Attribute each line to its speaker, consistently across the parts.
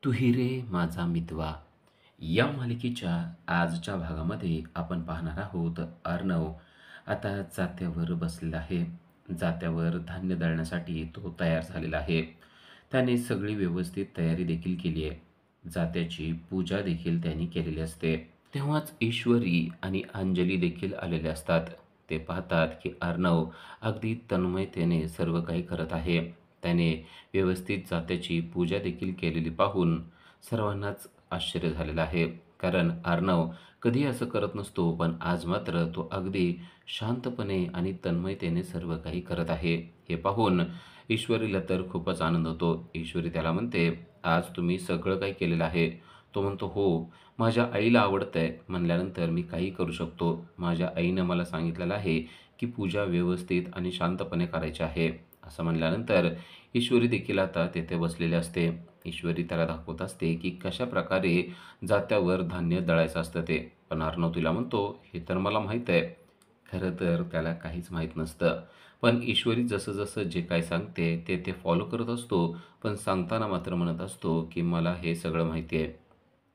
Speaker 1: तू ही रे माझा मितवा या मालिकेच्या आजच्या भागामध्ये आपण पाहणार आहोत. अर्णव आता जात्यावर बसलेला आहे. जात्यावर धान्य दळण्यासाठी तो तयार झालेला आहे. त्याने सगळी व्यवस्थित तयारी देखील केली आहे. जात्याची पूजा देखील त्याने केलेली असते. तेव्हाच ईश्वरी आणि अंजली देखील आलेले असतात. ते पाहतात की अर्णव अगदी तन्मयतेने सर्व काही करत आहे. त्याने व्यवस्थित जात्याची पूजा देखील केलेली पाहून सर्वांनाच आश्चर्य झालेलं आहे. कारण अर्णव कधी असं करत नसतो, पण आज मात्र तो अगदी शांतपणे आणि तन्मयतेने सर्व काही करत आहे. हे पाहून ईश्वरीला तर खूपच आनंद होतो. ईश्वरी त्याला म्हणते, "आज तुम्ही सगळं काही केलेलं आहे." तो म्हणतो, "हो, माझ्या आईला आवडतंय म्हणल्यानंतर मी काही करू शकतो. माझ्या आईनं मला सांगितलेलं आहे की पूजा व्यवस्थित आणि शांतपणे करायची आहे." असं म्हणल्यानंतर ईश्वरी देखील आता तेथे बसलेली असते. ईश्वरी त्याला दाखवत असते की कशाप्रकारे जात्यावर धान्य दळायचं असतं ते. पण अर्णव तिला म्हणतो, "हे तर मला माहीत आहे." खरं तर त्याला काहीच माहीत नसतं. पण ईश्वरी जसं-जसं जे काही सांगते ते फॉलो करत असतो. पण सांगताना मात्र म्हणत असतो की मला हे सगळं माहिती आहे.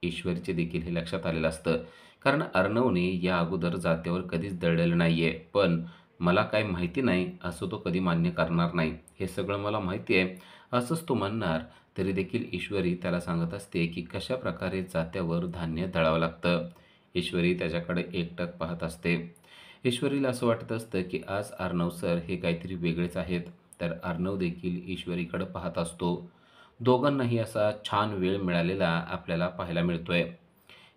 Speaker 1: ईश्वरीचे देखील हे लक्षात आलेलं असतं. कारण अर्णवने या अगोदर जात्यावर कधीच दळलेलं नाहीये. पण मला काही माहिती नाही असं तो कधी मान्य करणार नाही. हे सगळं मला माहिती आहे असंच तो म्हणणार. तरी देखील ईश्वरी त्याला सांगत असते की कशाप्रकारे जात्यावर धान्य दळावं लागतं. ईश्वरी त्याच्याकडे एकटक पाहत असते. ईश्वरीला असं वाटत असतं की आज अर्णव सर हे काहीतरी वेगळेच आहेत. तर अर्णव देखील ईश्वरीकडे पाहत असतो. दोघांनाही असा छान वेळ मिळालेला आपल्याला पाहायला मिळतोय.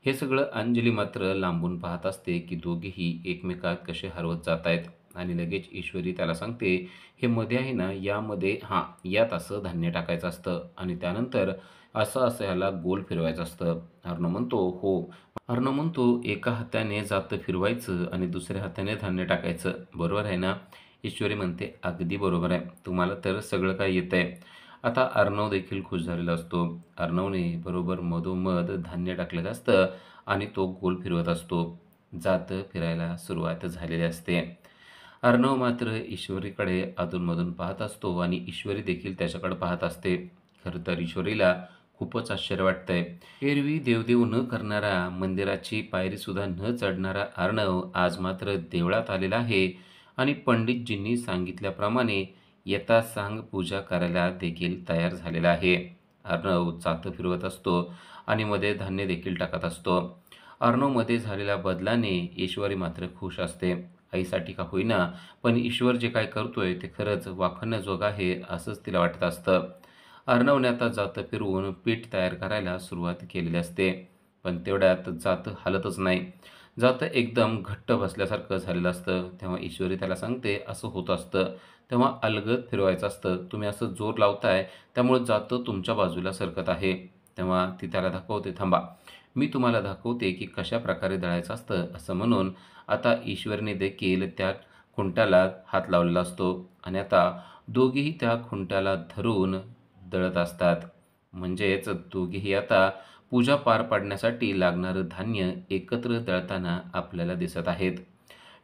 Speaker 1: हे सगळं अंजली मात्र लांबून पाहत असते की दोघेही एकमेकात कसे हरवत जात आहेत. आणि लगेच ईश्वरी त्याला सांगते, "हे मध्ये आहे ना, यामध्ये हां, यात असं धान्य टाकायचं असतं आणि त्यानंतर असं-असं ह्याला गोल फिरवायचं असतं." अर्णव म्हणतो, "हो." अर्णव म्हणतो, "एका हाताने जातं फिरवायचं आणि दुसऱ्या हाताने धान्य टाकायचं. बरोबर आहे ना?" ईश्वरी म्हणते, "अगदी बरोबर आहे. तुम्हाला तर सगळं काही येतंय." आता अर्णव देखील खुश झालेला असतो. अर्णवने बरोबर मधोमध धान्य टाकलेलं असतं आणि तो गोल फिरवत असतो. जातं फिरायला सुरुवात झालेली असते. अर्णव मात्र ईश्वरीकडे अधूनमधून पाहत असतो आणि ईश्वरी देखील त्याच्याकडे पाहत असते. खरं तर ईश्वरीला खूपच आश्चर्य वाटतंय. एरवी देवदेव न करणारा, मंदिराची पायरीसुद्धा न चढणारा अर्णव आज मात्र देवळात आलेला आहे आणि पंडितजींनी सांगितल्याप्रमाणे यथासांग पूजा करायला देखील तयार झालेला आहे. अर्णव जातं फिरवत असतो आणि मध्ये धान्य देखील टाकत असतो. अर्णवमध्ये झालेल्या बदलाने ईश्वरी मात्र खुश असते. आईसाठी का होईना, पण ईश्वर जे काय करतोय ते खरंच वाखाणण्याजोगं आहे असंच तिला वाटत असतं. अर्णवने आता जातं फिरवून पीठ तयार करायला सुरुवात केलेली असते. पण तेवढ्यात जातं हालतच नाही. जातं एकदम घट्ट बसल्यासारखं झालेलं असतं. तेव्हा ईश्वरी त्याला सांगते, "असं होत असतं. तेव्हा अलगद फिरवायचं असतं. तुम्ही असं जोर लावताय त्यामुळे जातं तुमच्या बाजूला सरकत आहे." तेव्हा ती त्याला दाखवते, "थांबा, मी तुम्हाला दाखवते की कशाप्रकारे दळायचं असतं." असं म्हणून आता ईश्वरीने देखील त्या खुंट्याला हात लावलेला असतो आणि आता दोघेही त्या खुंट्याला धरून दळत असतात. म्हणजेच दोघेही आता पूजा पार पाडण्यासाठी लागणारं धान्य एकत्र दळताना आपल्याला दिसत आहेत.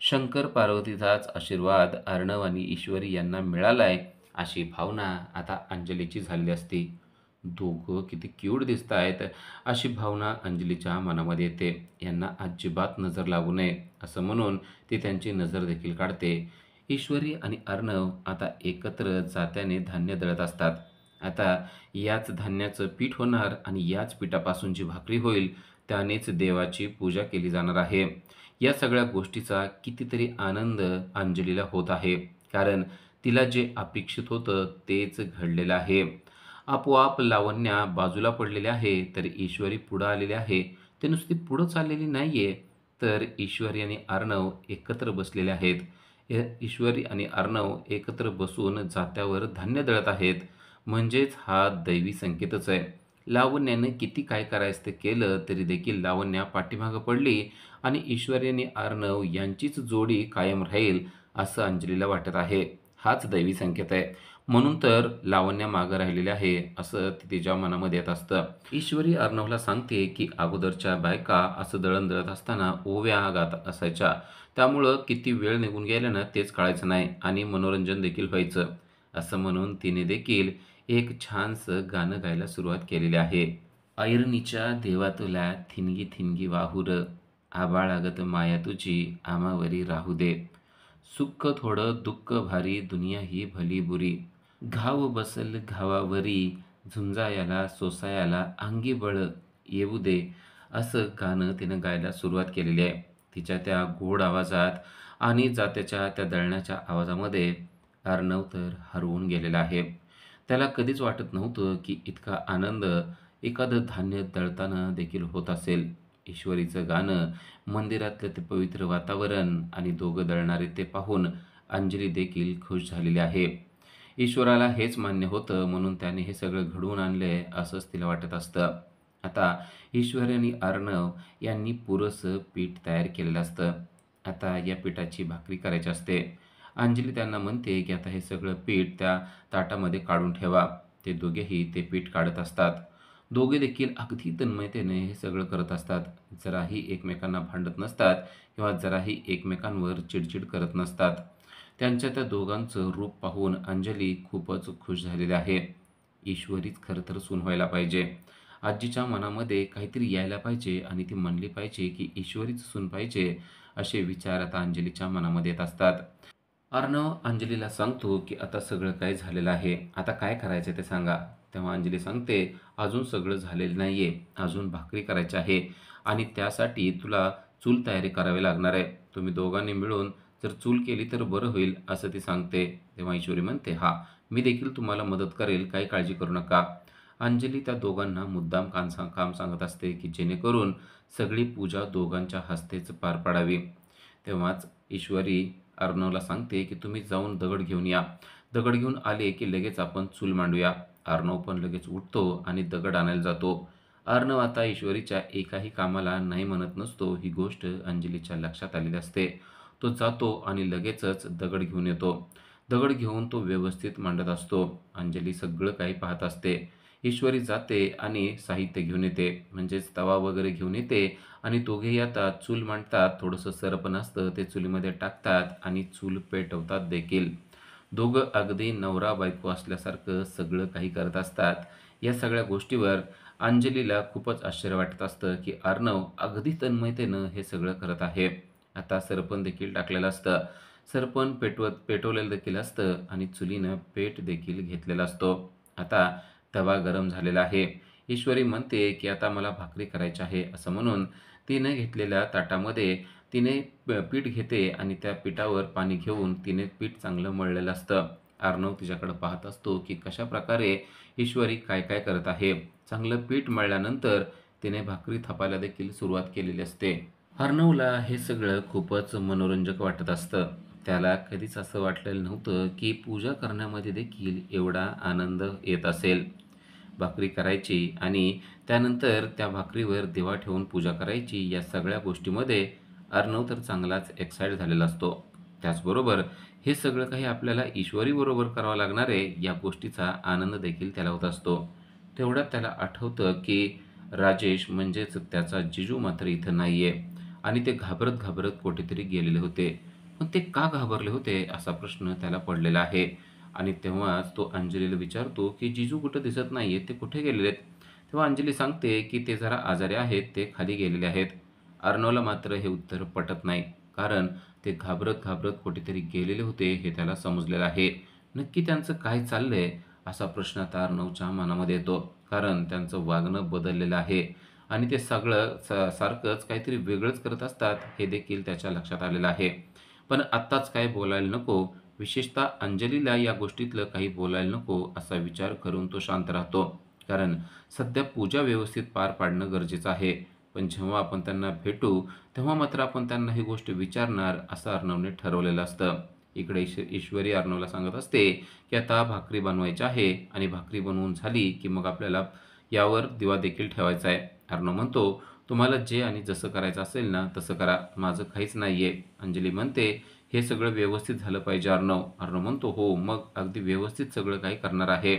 Speaker 1: शंकर पार्वतीचाच आशीर्वाद अर्णव आणि ईश्वरी यांना मिळालाय अशी भावना आता अंजलीची झालेली असते. दोघं किती क्यूट दिसतायत अशी भावना अंजलीच्या मनामध्ये येते. यांना अजिबात नजर लागू नये असं म्हणून ती त्यांची नजर देखील काढते. ईश्वरी आणि अर्णव आता एकत्र जात्याने धान्य दळत असतात. आता याच धान्याचं पीठ होणार आणि याच पिठापासून जी भाकरी होईल त्यानेच देवाची पूजा केली जाणार आहे. या सगळ्या गोष्टीचा कितीतरी आनंद अंजलीला होत आहे. कारण तिला जे अपेक्षित होतं तेच घडलेलं आहे. आपोआप लावण्या बाजूला पडलेली आहे, तर ईश्वरी पुढं आलेली आहे. ते नुसती पुढं चाललेली नाहीये, तर ईश्वरी आणि अर्णव एकत्र बसलेले आहेत. ईश्वरी आणि अर्णव एकत्र बसून जात्यावर धान्य दळत आहेत. म्हणजेच हा दैवी संकेतच आहे. लावण्यानं किती काय करायचं ते केलं तरी देखील लावण्या पाठीमागं पडली आणि ईश्वरी आणि अर्णव यांचीच जोडी कायम राहील असं अंजलीला वाटत आहे. हाच दैवी संकेत आहे. म्हणून तर लावण्या मागं राहिलेली आहे असं तिच्या मनामध्ये येत असतं. ईश्वरी अर्णवला सांगते की अगोदरच्या बायका असं दळण दळत असताना ओव्या गात असायच्या. त्यामुळं किती वेळ निघून गेला ना तेच कळायचं नाही आणि मनोरंजन देखील व्हायचं. असं म्हणून तिने देखील एक छानसं गाणं गायला सुरुवात केलेली आहे. ऐरणीच्या देवा तुला थिनगी थिनगी वाहुर, आबाळागत माया तुझी आमावरी राहू दे. सुख थोडं दुःख भारी दुनिया ही भली बुरी, घाव बसल घावावरी झुंजायाला सोसायाला अंगी बळ येऊ दे. असं गाणं तिनं गायला सुरुवात केलेली आहे. तिच्या त्या गोड आवाजात आणि जात्याच्या त्या दळण्याच्या आवाजामध्ये अर्णव तर हरवून गेलेला आहे. त्याला कधीच वाटत नव्हतं की इतका आनंद एखादं धान्य दळताना देखील होत असेल. ईश्वरीचं गाणं, मंदिरातलं ते पवित्र वातावरण आणि दोघं दळणारे ते पाहून अंजली देखील खुश झालेली आहे. ईश्वराला हेच मान्य होतं म्हणून त्याने हे सगळं घडवून आणलंय असंच तिला वाटत असतं. आता ईश्वरी आणि अर्णव यांनी पुरेसं पीठ तयार केलेलं असतं. आता या पिठाची भाकरी करायची असते. अंजली त्यांना म्हणते की आता हे सगळं पीठ त्या ताटामध्ये काढून ठेवा. ते दोघेही ते पीठ काढत असतात. दोघे देखील अगदी तन्मयतेने हे सगळं करत असतात. जराही एकमेकांना भांडत नसतात किंवा जराही एकमेकांवर चिडचिड करत नसतात. त्यांच्या त्या दोघांचं रूप पाहून अंजली खूपच खुश झालेली आहे. ईश्वरीच खरं तर सून व्हायला पाहिजे. आजीच्या मनामध्ये काहीतरी यायला पाहिजे आणि ती म्हणली पाहिजे की ईश्वरीच सून पाहिजे, असे विचार आता अंजलीच्या मनामध्ये येत असतात. अर्णव अंजलीला सांगतो की आता सगळं काय झालेलं आहे. आता काय करायचं ते सांगा. तेव्हा अंजली सांगते, अजून सगळं झालेलं नाहीये. अजून भाकरी करायची आहे आणि त्यासाठी तुला चूल तयारी करावी लागणार आहे. तुम्ही दोघांनी मिळून जर चूल केली तर बरं होईल, असं ती सांगते. तेव्हा ईश्वरी म्हणते, हां, मी देखील तुम्हाला मदत करेल, काही काळजी करू नका. अंजली त्या दोघांना मुद्दाम काम सांगत असते की जेणेकरून सगळी पूजा दोघांच्या हस्तेच पार पडावी. तेव्हाच ईश्वरी अर्णवला सांगते की तुम्ही जाऊन दगड घेऊन या. दगड घेऊन आले की लगेच आपण चूल मांडूया. अर्णव पण लगेच उठतो आणि दगड आणायला जातो. अर्णव आता ईश्वरीच्या एकाही कामाला नाही म्हणत नसतो. ही गोष्ट अंजलीच्या लक्षात आलेली असते. तो जातो आणि लगेचच दगड घेऊन येतो. दगड घेऊन तो व्यवस्थित मांडत असतो. अंजली सगळं काही पाहत असते. ईश्वरी जाते आणि साहित्य घेऊन येते, म्हणजेच तवा वगैरे घेऊन येते आणि दोघेही आता चूल मांडतात. थोडंसं सरपण असतं ते चुलीमध्ये टाकतात आणि चूल पेटवतात देखील. दोघं अगदी नवरा बायको असल्यासारखं सगळं काही करत असतात. या सगळ्या गोष्टीवर अंजलीला खूपच आश्चर्य वाटत असतं की अर्णव अगदी तन्मयतेनं हे सगळं करत आहे. आता सरपण देखील टाकलेलं असतं. सरपण पेटवलेलं देखील असतं आणि चुलीनं पेट देखील घेतलेला असतो. आता तवा गरम झालेला आहे. ईश्वरी म्हणते की आता मला भाकरी करायची आहे, असं म्हणून तिने घेतलेल्या ताटामध्ये तिने पीठ घेते आणि त्या पिठावर पाणी घेऊन तिने पीठ चांगलं मळलेलं असतं. अर्णव तिच्याकडे पाहत असतो की कशाप्रकारे ईश्वरी काय काय करत आहे. चांगलं पीठ मळल्यानंतर तिने भाकरी थापायला देखील सुरुवात केलेली असते. अर्णवला हे सगळं खूपच मनोरंजक वाटत असतं. त्याला कधीच असं वाटलेलं नव्हतं की पूजा करण्यामध्ये देखील एवढा आनंद येत असेल. भाकरी करायची आणि त्यानंतर त्या भाकरीवर दिवा ठेवून पूजा करायची, या सगळ्या गोष्टीमध्ये अर्णव तर चांगलाच एक्साईट झालेला असतो. त्याचबरोबर हे सगळं काही आपल्याला ईश्वरीबरोबर करावं लागणार आहे, या गोष्टीचा आनंद देखील त्याला होत असतो. तेवढ्यात त्याला आठवतं की राजेश म्हणजेच त्याचा जिजू मात्र इथं नाही आहे आणि ते घाबरत घाबरत कुठेतरी गेलेले होते. पण ते का घाबरले होते असा प्रश्न त्याला पडलेला आहे. आणि तेव्हाच तो अंजलीला विचारतो की जिजू कुठं दिसत नाहीये, ते कुठे गेलेले आहेत? तेव्हा अंजली सांगते की ते जरा आजारी आहेत, ते खाली गेलेले आहेत. अर्णवला मात्र हे उत्तर पटत नाही, कारण ते घाबरत घाबरत कुठेतरी गेलेले होते हे त्याला समजलेलं आहे. नक्की त्यांचं काय चाललंय असा प्रश्न आता अर्णवच्या मनामध्ये येतो, कारण त्यांचं वागणं बदललेलं आहे आणि ते सगळं सारखंच काहीतरी वेगळंच करत असतात हे देखील त्याच्या लक्षात आलेलं आहे. पण आत्ताच काय बोलायला नको, विशेषतः अंजलीला या गोष्टीतलं काही बोलायला नको असा विचार करून तो शांत राहतो. कारण सध्या पूजा व्यवस्थित पार पाडणं गरजेचं आहे. पण जेव्हा आपण त्यांना भेटू तेव्हा मात्र आपण त्यांना ही गोष्ट विचारणार, असं अर्णवने ठरवलेलं असतं. इकडे ईश्वरी अर्णवला सांगत असते की आता भाकरी बनवायची आहे आणि भाकरी बनवून झाली की मग आपल्याला यावर दिवा देखील ठेवायचा आहे. अर्णव म्हणतो, तुम्हाला जे आणि जसं करायचं असेल ना तसं करा, माझं काहीच नाहीये. अंजली म्हणते, हे सगळं व्यवस्थित झालं पाहिजे अर्णव. अर्णव म्हणतो, हो, मग अगदी व्यवस्थित सगळं काही करणार आहे.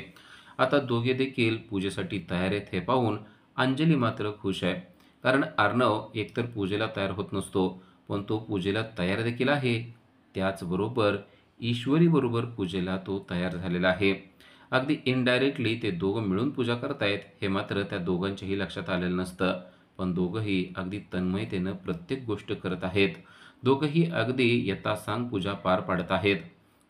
Speaker 1: आता दोघे देखील पूजेसाठी तयार आहेत हे पाहून अंजली मात्र खुश आहे. कारण अर्णव एकतर पूजेला तयार होत नसतो, पण तो पूजेला तयार देखील आहे. त्याचबरोबर ईश्वरीबरोबर पूजेला तो तयार झालेला आहे. अगदी इनडायरेक्टली ते दोघं मिळून पूजा करतायत हे मात्र त्या दोघांच्याही लक्षात आलेलं नसतं. पण दोघंही अगदी तन्मयतेनं प्रत्येक गोष्ट करत आहेत. दोघंही अगदी यथासांग पूजा पार पाडत आहेत.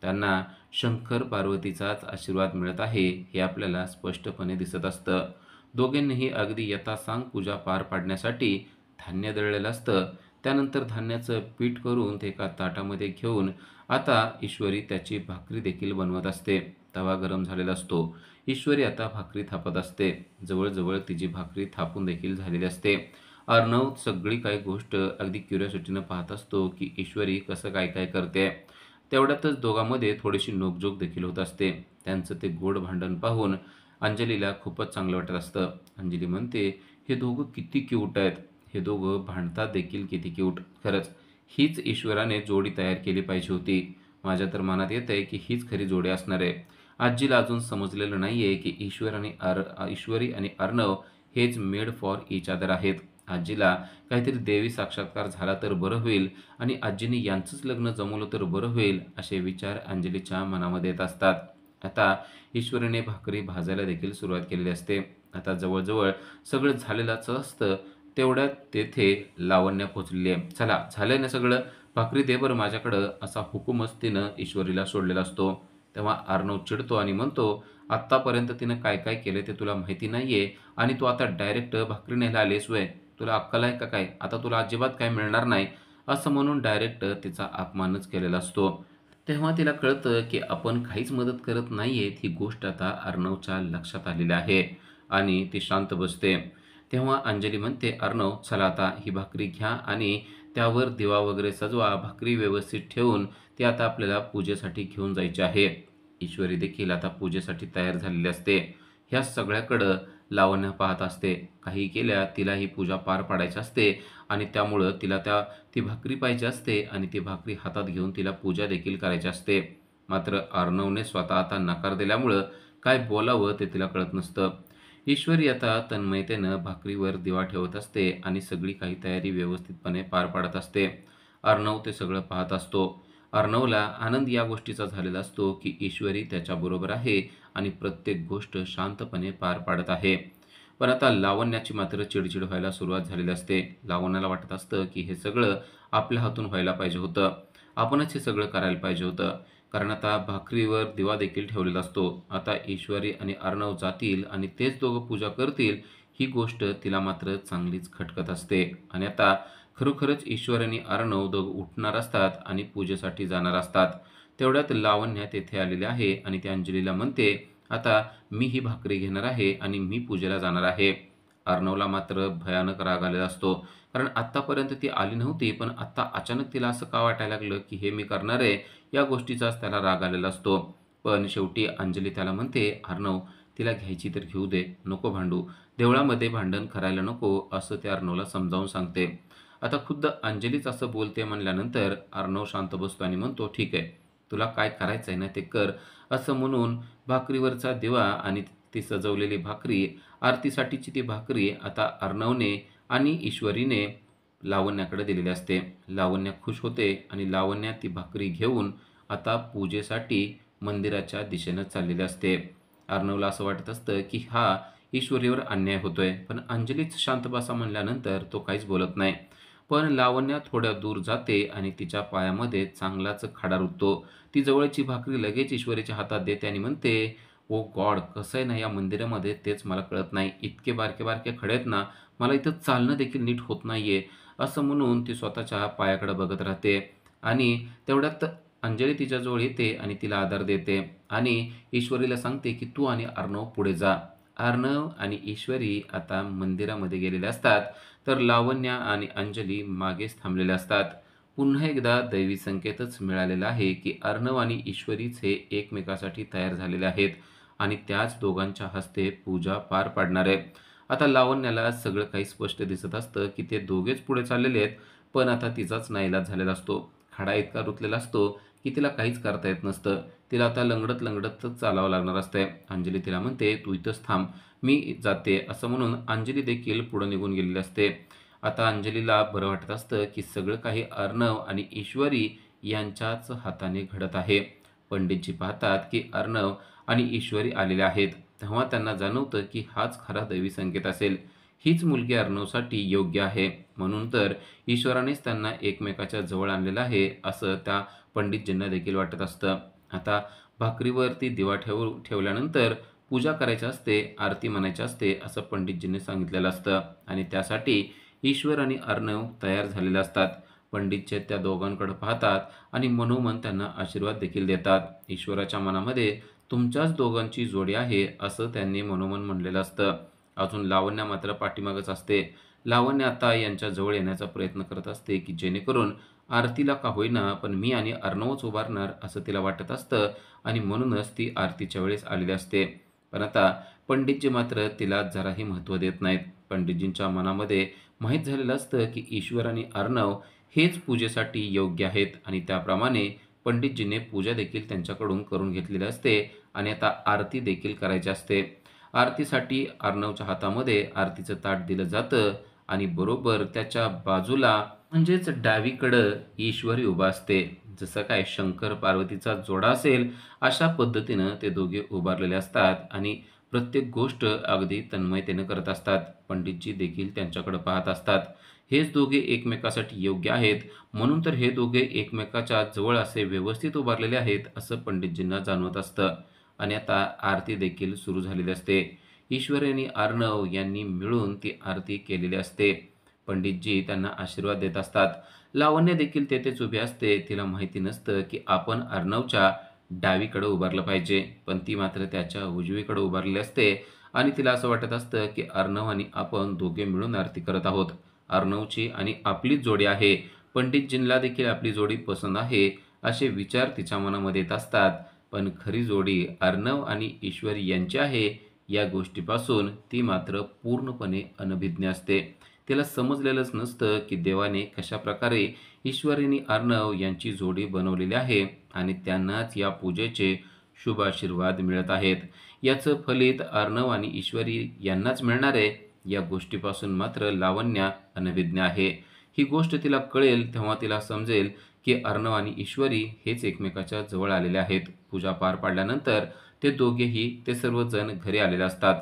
Speaker 1: त्यांना शंकर पार्वतीचाच आशीर्वाद मिळत आहे हे आपल्याला स्पष्टपणे दिसत असतं. दोघांनीही अगदी यथासांग पूजा पार पाडण्यासाठी धान्य दळलेलं असतं. त्यानंतर धान्याचं पीठ करून ते एका ताटामध्ये घेऊन आता ईश्वरी त्याची भाकरी देखील बनवत असते. तवा गरम झालेला असतो. ईश्वरी आता भाकरी थापत असते. जवळजवळ तिची भाकरी थापून देखील झालेली असते. अर्णव सगळी काही गोष्ट अगदी क्युरिओसिटीनं पाहत असतो की ईश्वरी कसं काय काय करते. तेवढ्यातच दोघांमध्ये थोडीशी नोकझोक देखील होत असते. त्यांचं ते गोड भांडण पाहून अंजलीला खूपच चांगलं वाटत असतं. अंजली म्हणते, हे दोघं किती क्यूट आहेत. हे दोघं भांडतात देखील किती क्यूट. खरंच हीच ईश्वराने जोडी तयार केली पाहिजे होती. माझ्या तर मनात येतंय की हीच खरी जोडी असणार आहे. आजीला अजून समजलेलं नाहीये की ईश्वरी आणि अर्णव हेच मेड फॉर ईच अदर आहेत. आजीला काहीतरी देवी साक्षात्कार झाला तर बरं होईल आणि आजीने यांचंच लग्न जमवलं तर बरं होईल असे विचार अंजलीच्या मनामध्ये येत असतात. आता ईश्वरीने भाकरी भाजायला देखील सुरुवात केलेली असते. आता जवळजवळ सगळं झालेलंच असतं. तेवढ्यात तेथे लावण्या पोचलेली आहे. चला झालंय ना सगळं, भाकरी दे बरं माझ्याकडं असा हुकूमच तिनं ईश्वरीला सोडलेला असतो. तेव्हा अर्णव चिडतो आणि म्हणतो, आत्तापर्यंत तिनं काय काय केलं ते तुला माहिती नाहीये आणि तू आता डायरेक्ट भाकरी न्यायला आलीस व्हय. तुला अक्कल आहे का काय? आता तुला अजिबात काय मिळणार नाही, असं म्हणून डायरेक्ट तिचा अपमानच केलेला असतो. तेव्हा तिला कळतं की आपण काहीच मदत करत नाहीयेत ही गोष्ट आता अर्णवच्या लक्षात आलेली आहे आणि ती शांत बसते. तेव्हा अंजली म्हणते, अर्णव चला आता ही भाकरी घ्या आणि त्यावर दिवा वगैरे सजवा. भाकरी व्यवस्थित ठेवून ती आता आपल्याला पूजेसाठी घेऊन जायची आहे. ईश्वरी देखील आता पूजेसाठी तयार झालेली असते. ह्या सगळ्याकडं लावण्या पाहत असते. काही केल्या तिला ही पूजा पार पाडायची असते आणि त्यामुळं तिला ती भाकरी पाहिजे असते आणि ती भाकरी हातात घेऊन तिला पूजा देखील करायची असते. मात्र अर्णवने स्वतः आता नकार दिल्यामुळं काय बोलावं ते तिला कळत नसतं. ईश्वरी आता तन्मयतेनं भाकरीवर दिवा ठेवत असते आणि सगळी काही तयारी व्यवस्थितपणे पार पाडत असते. अर्णव ते सगळं पाहत असतो. अर्णवला आनंद या गोष्टीचा झालेला असतो की ईश्वरी त्याच्याबरोबर आहे आणि प्रत्येक गोष्ट शांतपणे पार पाडत आहे. पण आता लावण्याची मात्र चिडचिड व्हायला सुरुवात झालेली असते. लावण्याला वाटत असतं की हे सगळं आपल्या हातून व्हायला पाहिजे होतं. आपणच हे सगळं करायला पाहिजे होतं. कारण आता भाकरीवर दिवा देखील ठेवलेला असतो. आता ईश्वरी आणि अर्णव जातील आणि तेच दोघं पूजा करतील ही गोष्ट तिला मात्र चांगलीच खटकत असते. आणि आता खरोखरच ईश्वरी आणि अर्णव दोघं उठणार असतात आणि पूजेसाठी जाणार असतात. तेवढ्यात लावण्या तेथे आलेली आहे आणि ती अंजलीला म्हणते, आता मी ही भाकरी घेणार आहे आणि मी पूजेला जाणार आहे. अर्णवला मात्र भयानक राग आलेला असतो. कारण आत्तापर्यंत ती आली नव्हती, पण आत्ता अचानक तिला असं का वाटायला लागलं की हे मी करणार आहे, या गोष्टीचाच त्याला राग आलेला असतो. पण शेवटी अंजली त्याला म्हणते, अर्णव तिला घ्यायची तर घेऊ दे, नको भांडू. देवळामध्ये भांडण करायला नको, असं त्या अर्णवला समजावून सांगते. आता खुद्द अंजलीच असं बोलते म्हणल्यानंतर अर्णव शांत बसतो आणि म्हणतो, ठीक आहे, तुला काय करायचंय ना ते कर, असं म्हणून भाकरीवरचा दिवा आणि ती सजवलेली भाकरी, आरतीसाठीची ती भाकरी आता अर्णवने आणि ईश्वरीने लावण्याकडे दिलेली असते. लावण्या खुश होते आणि लावण्या ती भाकरी घेऊन आता पूजेसाठी मंदिराच्या दिशेनं चाललेली असते. अर्णवला असं वाटत असतं की हा ईश्वरीवर अन्याय होतोय, पण अंजलीच शांत बसा म्हणल्यानंतर तो काहीच बोलत नाही. पण लावण्या थोड्या दूर जाते आणि तिच्या पायामध्ये चांगलाच खडा रुततो. ती जवळची भाकरी लगेच ईश्वरीच्या हातात देते आणि म्हणते, ओ गॉड, कसं आहे ना या मंदिरामध्ये तेच मला कळत नाही. इतके बारके बारके खडे आहेत ना, मला इथं चालणं देखील नीट होत नाहीये. असं म्हणून ती स्वतःच्या पायाकडे बघत राहते आणि तेवढ्यात अंजली तिच्याजवळ येते आणि तिला आधार देते आणि ईश्वरीला सांगते की तू आणि अर्णव पुढे जा. अर्णव आणि ईश्वरी आता मंदिरामध्ये गेलेले असतात, तर लावण्या आणि अंजली मागेच थांबलेल्या असतात. पुन्हा एकदा दैवी संकेतच मिळालेला आहे की अर्णव आणि ईश्वरीच हे एकमेकासाठी तयार झालेले आहेत आणि त्याच दोघांच्या हस्ते पूजा पार पाडणार आहे. आता लावण्याला सगळं काही स्पष्ट दिसत असतं की ते दोघेच पुढे चाललेले आहेत, पण आता तिचाच नाईलाज झालेला असतो. खडा इतका रुतलेला असतो की तिला काहीच करता येत नसतं. तिला आता लंगडत लंगडतच चालावं लागणार असतंय. अंजली तिला म्हणते, तू इथंच थांब, मी जाते, असं म्हणून अंजली देखील पुढे निघून गेलेली असते. आता अंजलीला बरं वाटत असतं की सगळं काही अर्णव आणि ईश्वरी यांच्याच हाताने घडत आहे. पंडितजी पाहतात की अर्णव आणि ईश्वरी आलेल्या आहेत. तेव्हा त्यांना जाणवतं की हाच खरा दैवी संकेत असेल. हीच मुलगी अर्णवसाठी योग्य आहे. म्हणून तर ईश्वरानेच त्यांना एकमेकाच्या जवळ आणलेलं आहे, असं त्या पंडितजींना देखील वाटत असतं. आता भाकरीवरती दिवा ठेवल्यानंतर पूजा करायची असते, आरती म्हणायची असते, असं पंडितजींनी सांगितलेलं असतं आणि त्यासाठी ईश्वर आणि अर्णव तयार झालेले असतात. पंडितजी त्या दोघांकडे पाहतात आणि मनोमन त्यांना आशीर्वाद देखील देतात. ईश्वराच्या मनामध्ये तुमच्याच दोघांची जोडी आहे, असं त्यांनी मनोमन म्हणलेलं असतं. अजून लावण्या मात्र पाठीमागच असते. लावण्य आता यांच्या जवळ येण्याचा प्रयत्न करत असते, की जेणेकरून आरतीला का होईना पण मी आणि अर्णवच उभारणार असं तिला वाटत असतं आणि म्हणूनच ती आरतीच्या वेळेस आलेली असते. पण आता पंडितजी मात्र तिला जराही महत्त्व देत नाहीत. पंडितजींच्या मनामध्ये माहीत झालेलं असतं, की ईश्वर आणि अर्णव हेच पूजेसाठी योग्य आहेत आणि त्याप्रमाणे पंडितजीने पूजा देखील त्यांच्याकडून करून घेतलेली असते आणि आता आरती देखील करायची असते. आरतीसाठी अर्णवच्या हातामध्ये आरतीचं ताट दिलं जातं आणि बरोबर त्याच्या बाजूला म्हणजेच डावीकडं ईश्वरी उभा असते. जसं काय शंकर पार्वतीचा जोडा असेल अशा पद्धतीनं ते दोघे उभारलेले असतात आणि प्रत्येक गोष्ट अगदी तन्मयतेनं करत असतात. पंडितजी देखील त्यांच्याकडे पाहत असतात. हेच दोघे एकमेकासाठी योग्य आहेत, म्हणून तर हे दोघे एकमेकाच्या जवळ असे व्यवस्थित उभारलेले आहेत, असं पंडितजींना जाणवत असतं. आणि आता आरती देखील सुरू झालेली असते. ईश्वर आणि अर्णव यांनी मिळून ती आरती केलेली असते. पंडितजी त्यांना आशीर्वाद देत असतात. लावण्य देखील तेथेच उभी असते. तिला माहिती नसतं, की आपण अर्णवच्या डावीकडे उभारलं पाहिजे, पण ती मात्र त्याच्या उजवीकडे उभारलेली असते आणि तिला असं वाटत असतं, की अर्णव आणि आपण दोघे मिळून आरती करत आहोत. अर्णवची आणि आपलीच जोडी आहे. पंडितजींना देखील आपली जोडी पसंत आहे, असे विचार तिच्या मनामध्ये येत असतात. पण खरी जोडी अर्णव आणि ईश्वरी यांची आहे, या गोष्टीपासून ती मात्र पूर्णपणे अनभिज्ञ असते. तिला समजलेलंच नसतं, की देवाने कशाप्रकारे ईश्वरी आणि अर्णव यांची जोडी बनवलेली आहे आणि त्यांनाच या पूजेचे शुभ आशीर्वाद मिळत आहेत. याचं फलित अर्णव आणि ईश्वरी यांनाच मिळणार आहे, या गोष्टीपासून मात्र लावण्या अनभिज्ञ आहे. ही गोष्ट तिला कळेल तेव्हा तिला समजेल, की अर्णव आणि ईश्वरी हेच एकमेकाच्या जवळ आलेले आहेत. पूजा पार पाडल्यानंतर ते सर्वजण घरी आलेले असतात.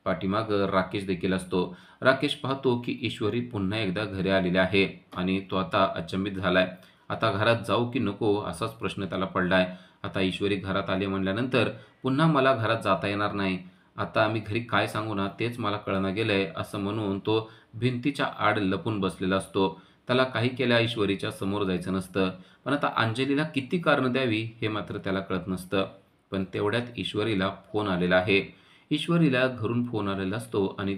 Speaker 1: पाठीमागं राकेश देखील असतो. राकेश पाहतो, की ईश्वरी पुन्हा एकदा घरी आलेली आहे आणि तो आता अचंबित झालाय. आता घरात जाऊ की नको असाच प्रश्न त्याला पडलाय. आता ईश्वरी घरात आली म्हणल्यानंतर पुन्हा मला घरात जाता येणार नाही. आता मी घरी काय सांगू ना तेच मला कळना गेलंय, असं म्हणून तो भिंतीच्या आड लपून बसलेला असतो. त्याला काही केल्या ईश्वरीच्या समोर जायचं नसतं. पण आता अंजलीला किती कारणं द्यावी हे मात्र त्याला कळत नसतं. पण तेवढ्यात ईश्वरीला फोन आलेला आहे. ईश्वरीला घरून फोन आलेला असतो आणि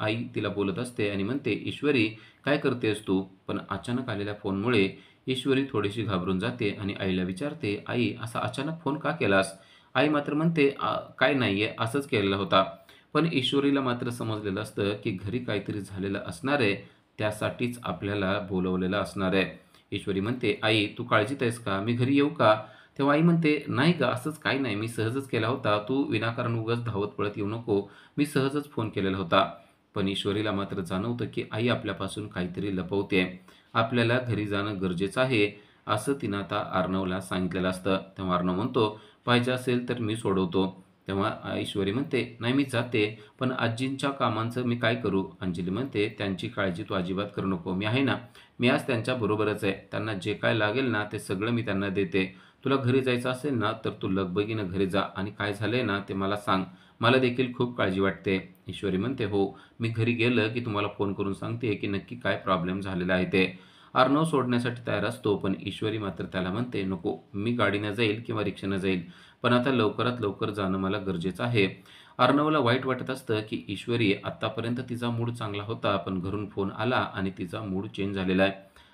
Speaker 1: आई तिला बोलत असते आणि म्हणते, "ईश्वरी काय करतेस तू?" पण अचानक आलेल्या फोनमुळे ईश्वरी थोडीशी घाबरून जाते आणि आईला विचारते, "आई असा अचानक फोन का केलास?" आई मात्र म्हणते, काय नाहीये, असंच केलेला होता." पण ईश्वरीला मात्र समजलेलं असतं, की घरी काहीतरी झालेलं असणार आहे, त्यासाठीच आपल्याला बोलवलेलं असणार आहे. ईश्वरी म्हणते, "आई तू काळजीत आहेस का? मी घरी येऊ का?" तेव्हा आई म्हणते, "नाही गं, असंच काही नाही. मी सहजच केला होता. तू विनाकारण उगाच धावत पळत येऊ नको. मी सहजच फोन केलेला होता." पण ईश्वरीला मात्र जाणवतं, की आई आपल्यापासून काहीतरी लपवतेय. आपल्याला घरी जाणं गरजेचं आहे, असं तिनं आता अर्णवला सांगितलेलं असतं. तेव्हा अर्णव म्हणतो, "पाहिजे असेल तर मी सोडवतो." तेव्हा ईश्वरी म्हणते, "नाही मी जाते, पण आजींच्या कामांचं मी काय करू?" अंजली म्हणते, "त्यांची काळजी तू अजिबात करू नको. मी आहे ना. मी आज त्यांच्याबरोबरच आहे. त्यांना जे काय लागेल ना ते सगळं मी त्यांना देते. तुला घरी जायचं असेल ना तर तू लगबगीनं घरी जा आणि काय झालंय ना ते मला सांग. मला देखील खूप काळजी वाटते." ईश्वरी म्हणते, "हो, मी घरी गेलं की तुम्हाला फोन करून सांगते की नक्की काय प्रॉब्लेम झालेला आहे ते." अर्णव सोडण्यासाठी तयार असतो, पण ईश्वरी मात्र त्याला म्हणते, "नको, मी गाडीनं जाईल किंवा रिक्षानं जाईल, पण आता लवकरात लवकर जाणं मला गरजेचं आहे." अर्णवला वाईट वाटत असतं, की ईश्वरी आत्तापर्यंत तिचा मूड चांगला होता, पण घरून फोन आला आणि तिचा मूड चेंज झालेला आहे.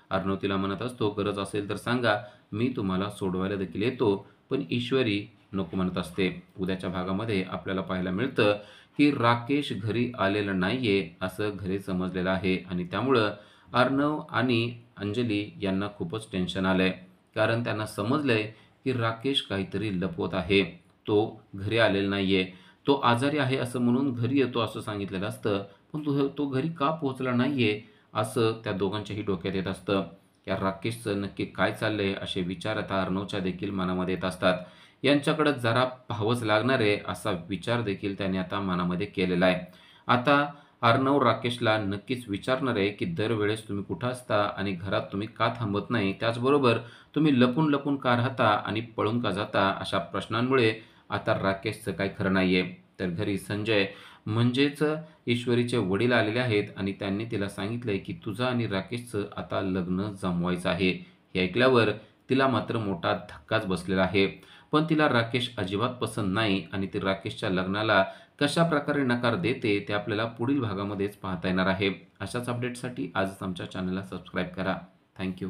Speaker 1: अर्णव तिला म्हणत असतो, "गरज असेल तर सांगा, मी तुम्हाला सोडवायला देखील येतो." पण ईश्वरी नको म्हणत असते. उद्याच्या भागामध्ये आपल्याला पाहायला मिळतं, की राकेश घरी आलेला नाहीये, असं घरी समजलेलं आहे आणि त्यामुळं अर्णव आणि अंजली यांना खूपच टेन्शन आलंय. कारण त्यांना समजलंय, की राकेश काहीतरी लपवत आहे. तो घरी आलेला नाहीये. तो आजारी आहे असं म्हणून घरी येतो असं सांगितलेलं असतं. पण तो घरी का पोहोचला नाहीये, असं त्या दोघांच्याही डोक्यात येत असतं. या राकेशचं नक्की काय चाललंय असे विचार आता अर्णवच्या देखील मनामध्ये येत असतात. यांच्याकडे जरा पाहावंच लागणार आहे असा विचार देखील त्याने आता मनामध्ये केलेला आहे. आता अर्णव राकेशला नक्कीच विचारणार आहे, की दरवेळेस तुम्ही कुठं असता आणि घरात तुम्ही का थांबत नाही? त्याचबरोबर तुम्ही लपून-लपून का राहता आणि पळून का जाता? अशा प्रश्नांमुळे आता राकेशचं काही खरं नाहीये. तर घरी संजय म्हणजेच ईश्वरीचे वडील आलेले आहेत आणि त्यांनी तिला सांगितलंय, की तुझं आणि राकेशचं आता लग्न जमवायचं आहे. हे ऐकल्यावर तिला मात्र मोठा धक्काच बसलेला आहे. पण तिला राकेश अजिबात पसंत नाही आणि ती राकेशच्या लग्नाला कशाप्रकारे नकार देते ते आपल्याला पुढील भागामध्येच पाहता येणार आहे. अशाच अपडेटसाठी आजच आमच्या चॅनलला सबस्क्राईब करा. थँक